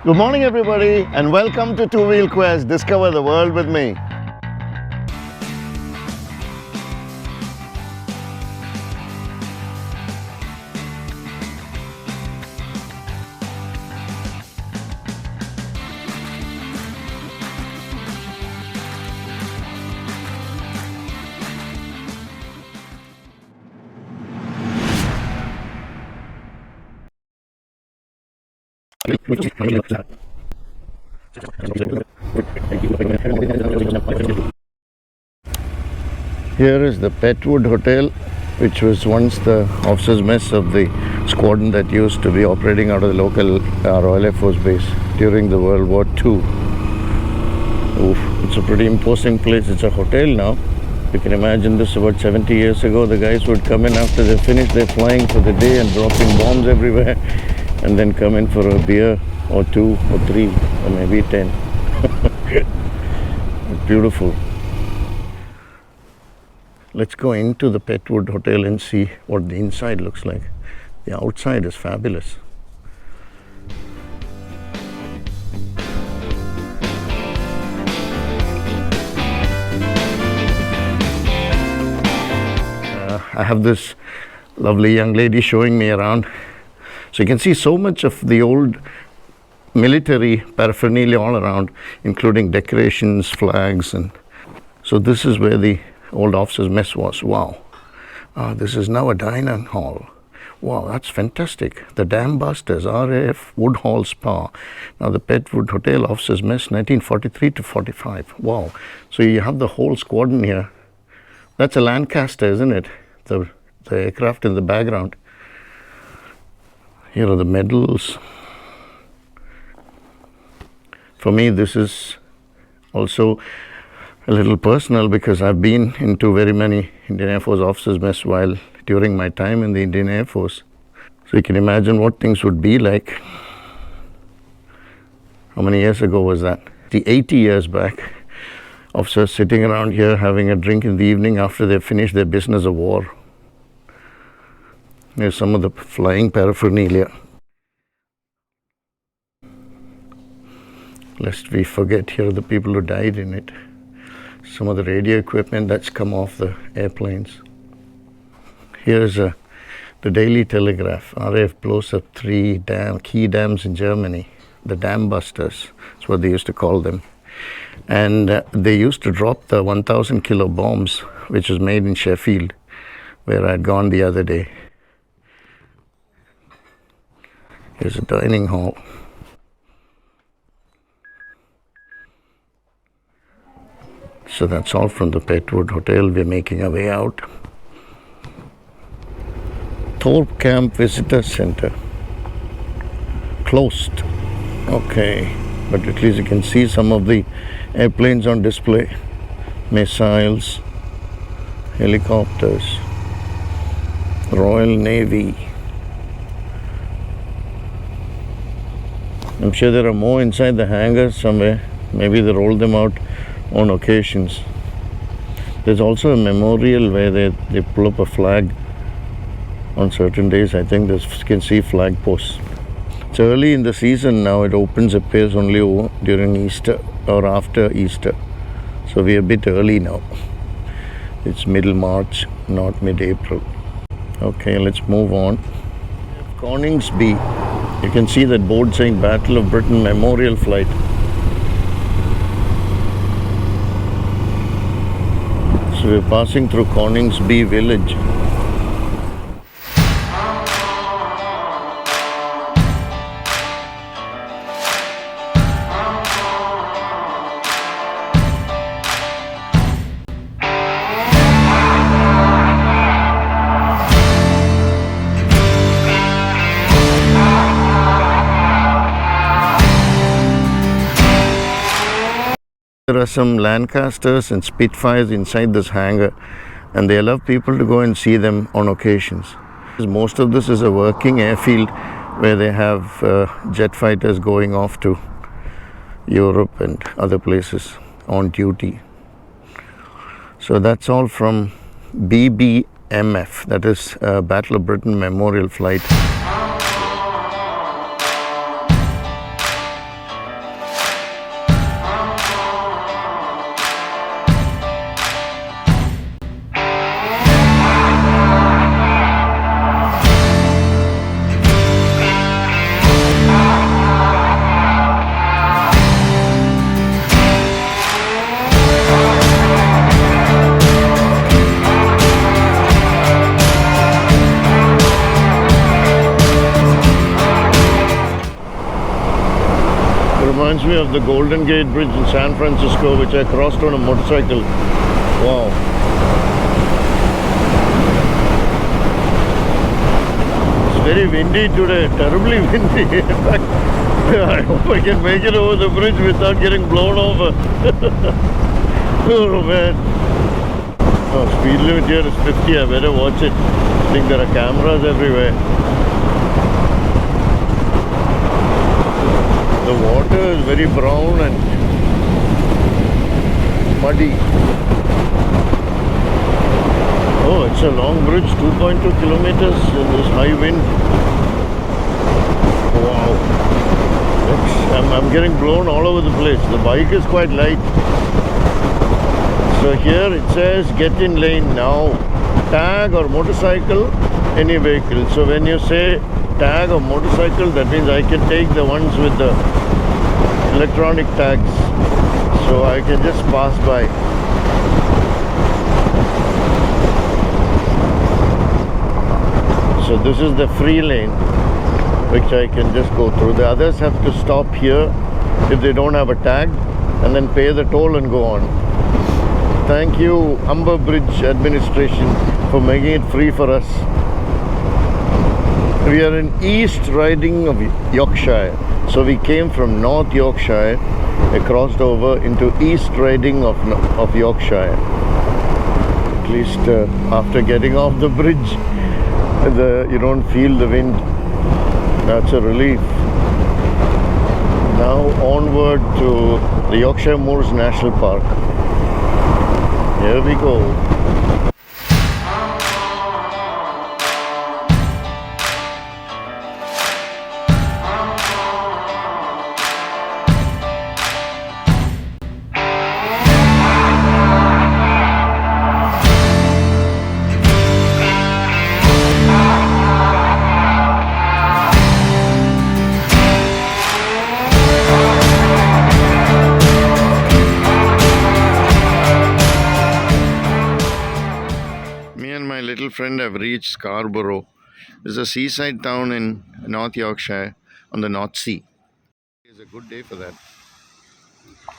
Good morning, everybody, and welcome to Two Wheel Quest. Discover the world with me. Here is the Petwood Hotel, which was once the officers' mess of the squadron that used to be operating out of the local Royal Air Force base during the World War II. Oof, it's a pretty imposing place. It's a hotel now. You can imagine this about 70 years ago. The guys would come in after they finished their flying for the day and dropping bombs everywhere, and then come in for a beer or two or three or maybe 10. Beautiful. Let's go into the Petwood Hotel and see what the inside looks like. The outside is fabulous. I have this lovely young lady showing me around. So you can see so much of the old military paraphernalia all around, including decorations, flags, and so this is where the old officers' mess was. Wow. This is now a dining hall. Wow, that's fantastic. The Dam Busters, RAF Woodhall Spa. Now the Petwood Hotel Officers' Mess, 1943 to 45. Wow. So you have the whole squadron here. That's a Lancaster, isn't it? The aircraft in the background. Here are the medals. For me, this is also a little personal because I've been into very many Indian Air Force officers' mess while during my time in the Indian Air Force. So you can imagine what things would be like. How many years ago was that? 80 years back. Officers sitting around here having a drink in the evening after they've finished their business of war. Here's some of the flying paraphernalia. Lest we forget, here are the people who died in it. Some of the radio equipment that's come off the airplanes. Here's the Daily Telegraph. RAF blows up 3 key dams in Germany. The Dam Busters, that's what they used to call them. And they used to drop the 1,000 kilo bombs, which was made in Sheffield, where I'd gone the other day. Here's a dining hall. So that's all from the Petwood Hotel. We're making our way out. Thorpe Camp Visitor Center. Closed. Okay. But at least you can see some of the airplanes on display. Missiles, helicopters, Royal Navy. I'm sure there are more inside the hangars somewhere. Maybe they roll them out on occasions. There's also a memorial where they pull up a flag on certain days. I think you can see flag posts. It's early in the season now. It appears only during Easter or after Easter. So we're a bit early now. It's middle March, not mid-April. Okay, let's move on. Coningsby. You can see that board saying Battle of Britain Memorial Flight. So we're passing through Coningsby village. There are some Lancasters and Spitfires inside this hangar, and they allow people to go and see them on occasions. Most of this is a working airfield where they have jet fighters going off to Europe and other places on duty. So that's all from BBMF, that is Battle of Britain Memorial Flight. Reminds me of the Golden Gate Bridge in San Francisco, which I crossed on a motorcycle. Wow. It's very windy today, terribly windy. In fact, I hope I can make it over the bridge without getting blown over. Oh man. Oh, speed limit here is 50. I better watch it. I think there are cameras everywhere. The water is very brown and muddy. Oh, it's a long bridge, 2.2 kilometers in this high wind. Wow. I'm getting blown all over the place. The bike is quite light. So here it says get in lane now. Tag or motorcycle, any vehicle. So when you say tag or motorcycle, that means I can take the ones with the electronic tags. So I can just pass by. So this is the free lane, which I can just go through. The others have to stop here if they don't have a tag and then pay the toll and go on. Thank you, Humber Bridge Administration, for making it free for us. We are in East Riding of Yorkshire. So we came from North Yorkshire, crossed over into East Riding of Yorkshire. At least after getting off the bridge, you don't feel the wind. That's a relief. Now onward to the Yorkshire Moors National Park. Here we go. Friend, I've reached Scarborough. It's a seaside town in North Yorkshire on the North Sea. It's a good day for that.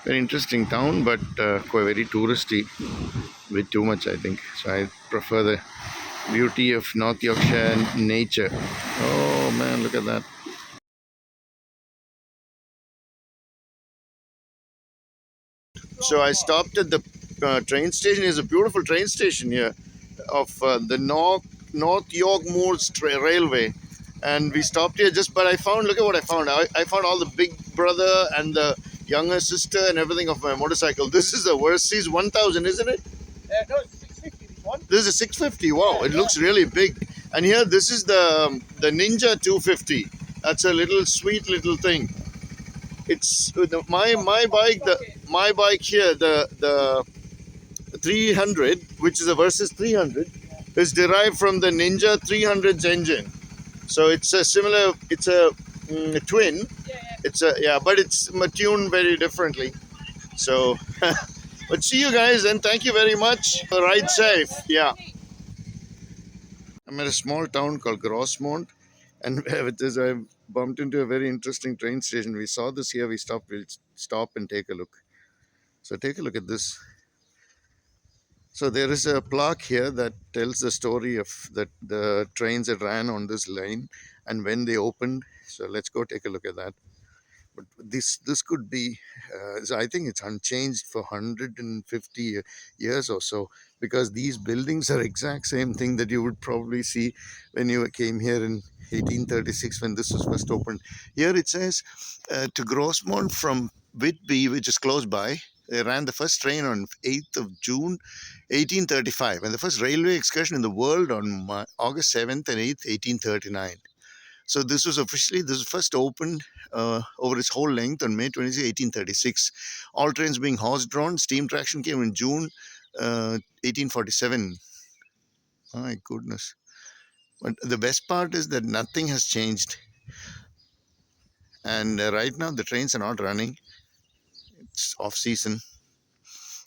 Very interesting town, but quite very touristy. Bit too much, I think. So I prefer the beauty of North Yorkshire nature. Oh man, look at that. So I stopped at the train station. It's a beautiful train station here of the North York Moors Railway, and we stopped here but I found, look at what I found. I found all the big brother and the younger sister and everything of my motorcycle. This is a Versys 1000, isn't it? No, it's 650. This one. This is a 650. Wow, it looks really big. And here, this is the Ninja 250. That's a little sweet little thing. It's my bike here, the 300, which is a Versys 300, is derived from the Ninja 300's engine. So it's a similar, it's a twin. It's but it's tuned very differently. So, but see you guys and thank you very much. Ride safe. Yeah. I'm at a small town called Grossmont, and with this I bumped into a very interesting train station. We saw this here. We'll stop and take a look. So take a look at this. So there is a plaque here that tells the story of the trains that ran on this line and when they opened. So let's go take a look at that. But this could be, I think it's unchanged for 150 years or so, because these buildings are exact same thing that you would probably see when you came here in 1836 when this was first opened. Here it says to Grossmont from Whitby, which is close by. They ran the first train on 8th of June 1835 and the first railway excursion in the world on August 7th and 8th, 1839. So this was first opened over its whole length on May 26, 1836. All trains being horse-drawn. Steam traction came in June 1847. My goodness. But the best part is that nothing has changed. And right now the trains are not running. It's off-season.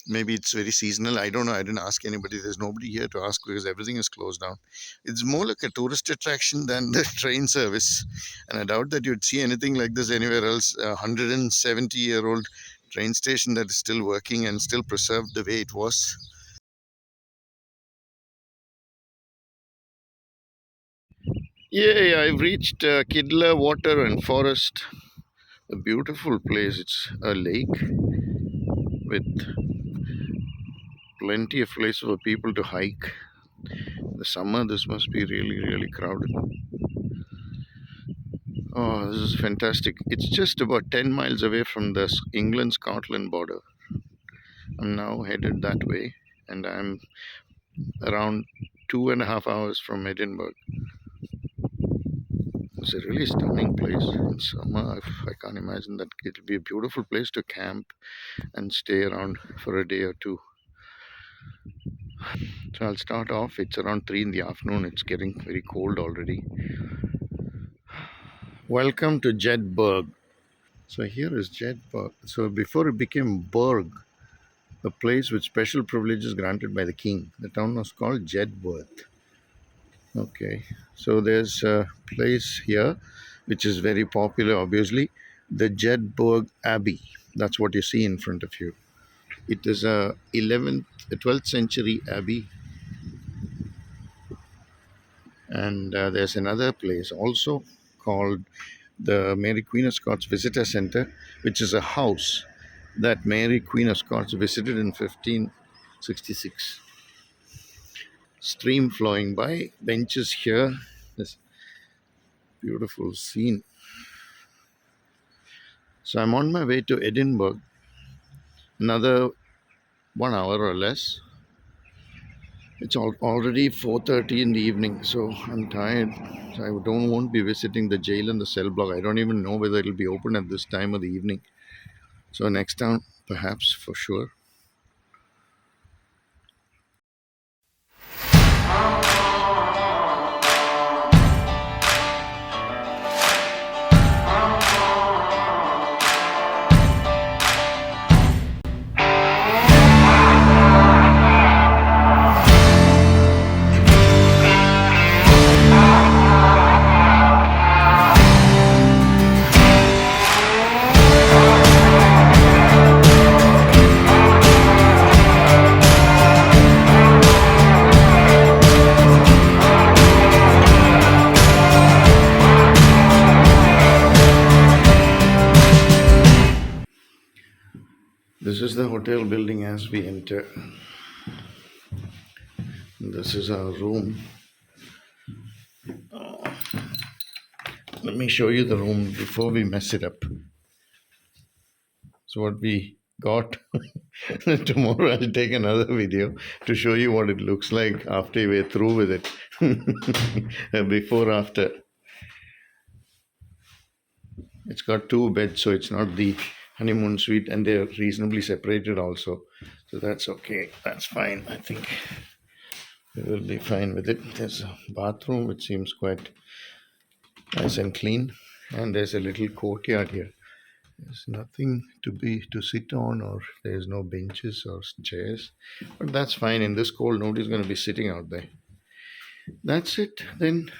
maybe it's very seasonal. I don't know. I didn't ask anybody. There's nobody here to ask because everything is closed down. It's more like a tourist attraction than the train service. And I doubt that you'd see anything like this anywhere else. A 170-year-old train station that is still working and still preserved the way it was. Yeah, I've reached Kidler Water and Forest. A beautiful place. It's a lake with plenty of place for people to hike. The summer, this must be really, really crowded. Oh, this is fantastic. It's just about 10 miles away from the England-Scotland border. I'm now headed that way, and I'm around 2.5 hours from Edinburgh. It's a really stunning place in summer. I can't imagine that it'll be a beautiful place to camp and stay around for a day or two. So I'll start off. It's around 3 in the afternoon. It's getting very cold already. Welcome to Jedburgh. So here is Jedburgh. So before it became Burg, a place with special privileges granted by the king, the town was called Jedworth. Okay, so there's a place here which is very popular, obviously, the Jedburgh Abbey. That's what you see in front of you. It is a 12th century abbey. And there's another place also called the Mary Queen of Scots Visitor Centre, which is a house that Mary Queen of Scots visited in 1566. Stream flowing by, benches here, this beautiful scene. So I'm on my way to Edinburgh, another 1 hour or less. It's already 4:30 in the evening, so I'm tired. So I won't be visiting the jail and the cell block. I don't even know whether it'll be open at this time of the evening. So next time, perhaps, for sure. This is the hotel building as we enter. This is our room. Let me show you the room before we mess it up. So what we got. Tomorrow I'll take another video to show you what it looks like after we're through with it. Before, after. It's got two beds, so it's not the honeymoon suite, and they're reasonably separated also. So that's okay. That's fine. I think we will be fine with it. There's a bathroom which seems quite nice and clean, and there's a little courtyard here. There's nothing to sit on, or there's no benches or chairs, but that's fine. In this cold, nobody's going to be sitting out there. That's it then.